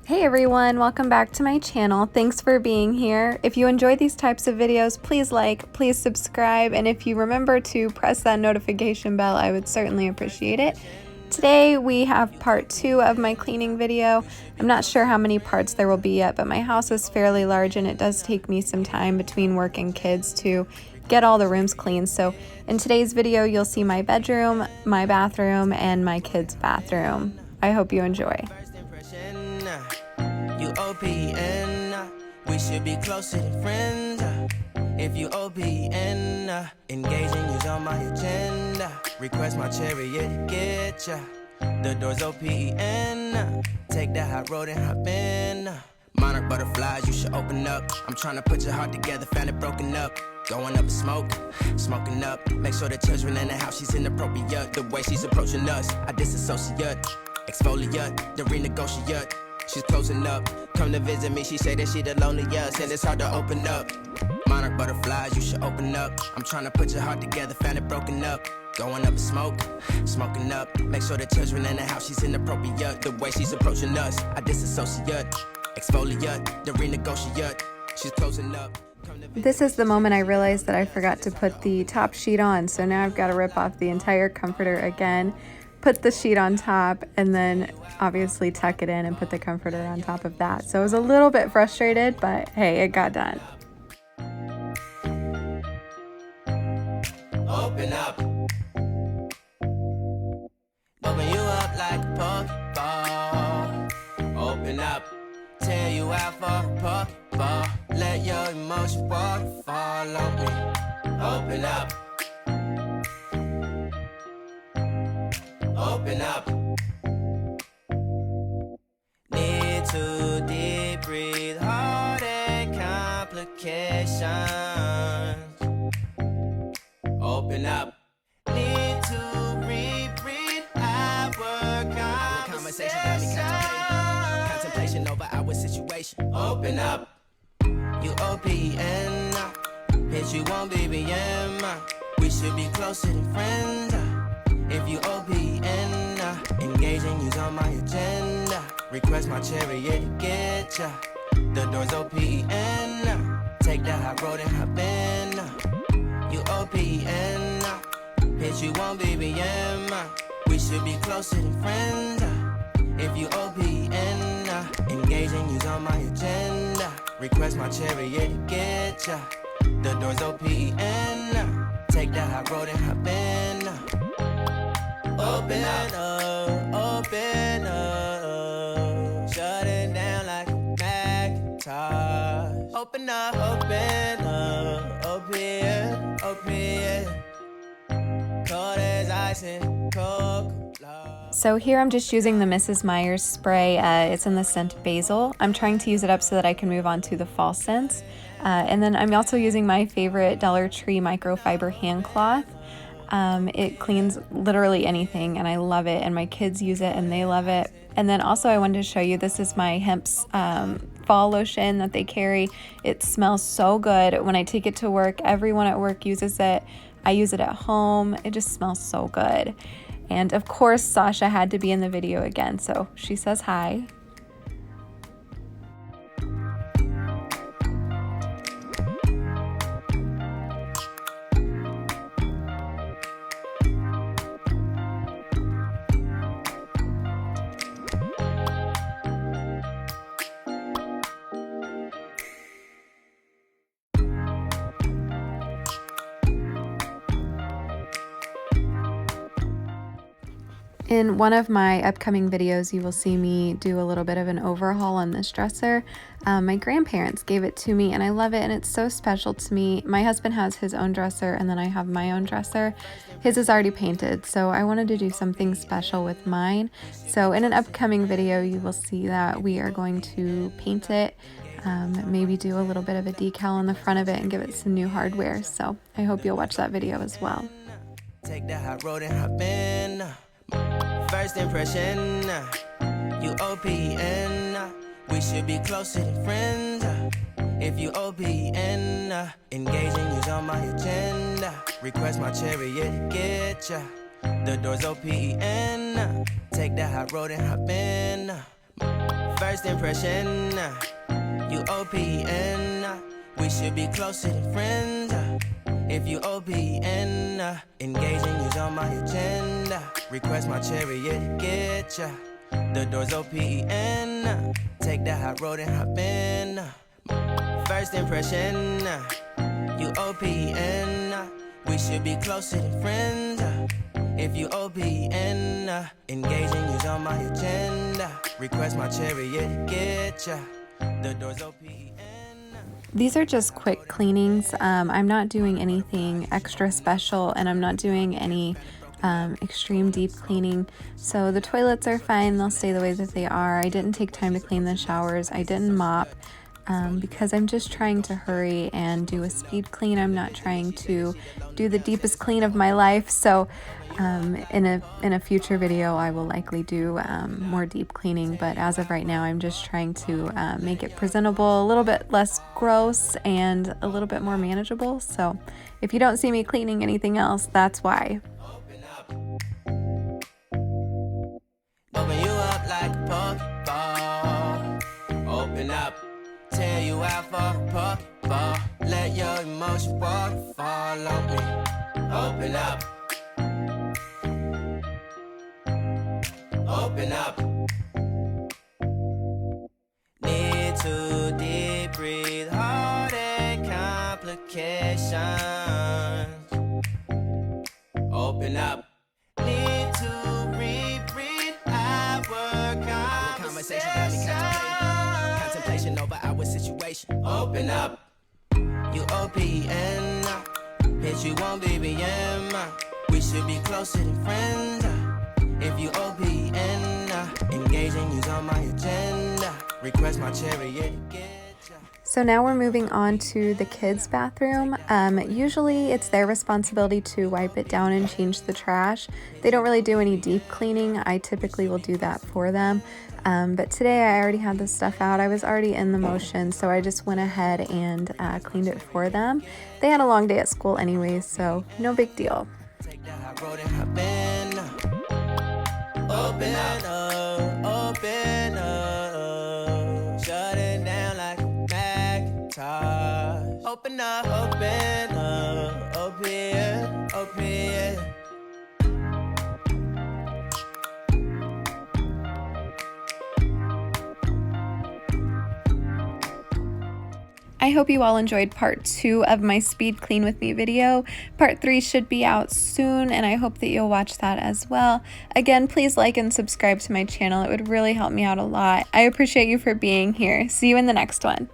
Hey everyone, welcome back to my channel. Thanks for being here. If you enjoy these types of videos, please like, please subscribe, and if you remember to press that notification bell, I would certainly appreciate it. Today we have part 2 of my cleaning video. I'm not sure how many parts there will be yet, but my house is fairly large and it does take me some time between work and kids to get all the rooms clean. So in today's video, you'll see my bedroom, my bathroom, and my kids' bathroom. I hope you enjoy. You OPN, we should be closer than friends. If you OPN, engaging you's on my agenda. Request my chariot to get ya. The door's OPN, take that hot road and hop in. Monarch butterflies, you should open up. I'm trying to put your heart together, found it broken up. Going up in smoke, smoking up. Make sure the children in the house, she's inappropriate. The way she's approaching us, I disassociate. Exfoliate, the renegotiate. She's closing up, come to visit me, she say that she the loneliest, and it's hard to open up. Monarch butterflies, you should open up. I'm trying to put your heart together, found it broken up. Going up in smoke, smoking up. Make sure the children in the house, she's inappropriate. The way she's approaching us, I disassociate. Exfoliate, the renegotiate. She's closing up. This is the moment I realized that I forgot to put the top sheet on, so now I've got to rip off the entire comforter again, put the sheet on top, and then obviously tuck it in and put the comforter on top of that. So I was a little bit frustrated, but hey, it got done. Open up. Open you up like a Pokeball. Open up. Tear you out for a Pokeball. Let your emotion waterfall on me. Open up. Open up. Need to deep breathe, heart and complications. Open up. Need to reread our conversation. Got me contemplation over our situation. Open up. You OPN, hit you on BBM. We should be closer than friends. If you OPN, engaging you's on my agenda. Request my chariot to get ya. The door's OPN, take that hot road and hop in. You OPN, hit you on BBM. We should be closer than friends. If you OPN, engaging you's on my agenda. Request my chariot to get ya. The door's OPN, take that hot road and hop in. Open up, open up. Shut it down like a Macintosh. Open up, open, open. Cold as ice and Coca-Cola. So here I'm just using the Mrs. Meyer's spray. It's in the scent Basil. I'm trying to use it up so that I can move on to the fall scents. And then I'm also using my favorite Dollar Tree microfiber hand cloth. It cleans literally anything and I love it, and my kids use it and they love it. And then also I wanted to show you, this is my Hemp's fall lotion that they carry. It smells so good. When I take it to work, everyone at work uses it. I use it at home. It just smells so good. And of course, Sasha had to be in the video again, so she says hi. In one of my upcoming videos, you will see me do a little bit of an overhaul on this dresser. My grandparents gave it to me and I love it, and it's so special to me. My husband has his own dresser and then I have my own dresser. His is already painted, so I wanted to do something special with mine. So in an upcoming video, you will see that we are going to paint it, maybe do a little bit of a decal on the front of it and give it some new hardware. So I hope you'll watch that video as well. Take that hot road and hop in. First impression, you OPN. We should be closer than friends. If you OPN, engaging you's on my agenda. Request my chariot to get ya. The door's OPN, take that hot road and hop in. First impression, you OPN. We should be closer than friends. If you OPN, engaging you's on my agenda. Request my chariot to get ya. The door's OPN. Take the hot road and hop in. First impression, you OPN. We should be closer than friends. If you OPN, engaging you's on my agenda. Request my chariot to get ya. The door's OPN. These are just quick cleanings. I'm not doing anything extra special, and I'm not doing any extreme deep cleaning. So the toilets are fine, they'll stay the way that they are. I didn't take time to clean the showers. I didn't mop because I'm just trying to hurry and do a speed clean. I'm not trying to do the deepest clean of my life. So in a future video I will likely do more deep cleaning, but as of right now I'm just trying to make it presentable, a little bit less gross and a little bit more manageable. So if you don't see me cleaning anything else, that's why. Open you up like a Pokeball. Open up, tear you out for a Pokeball. Let your emotion waterfall on me. Open up. Open up. Need to deep breathe, heartache complications. Open up. Need to reread our conversation. Got me contemplation over our situation. Open up. You OPN. Bitch, you won't BBM. We should be closer than friends. If you OPN, engaging you's on my agenda. Request my chariot to get ya. So now we're moving on to the kids' bathroom. Usually it's their responsibility to wipe it down and change the trash. They don't really do any deep cleaning. I typically will do that for them. But today I already had this stuff out. I was already in the motion, so I just went ahead and cleaned it for them. They had a long day at school anyways, so no big deal. Take the hot road and hop in. Open up, open up. Shut it down like a Macintosh. Open up, open, open. I hope you all enjoyed part 2 of my speed clean with me video. Part 3 should be out soon, and I hope that you'll watch that as well. Again, please like and subscribe to my channel. It would really help me out a lot. I appreciate you for being here. See you in the next one.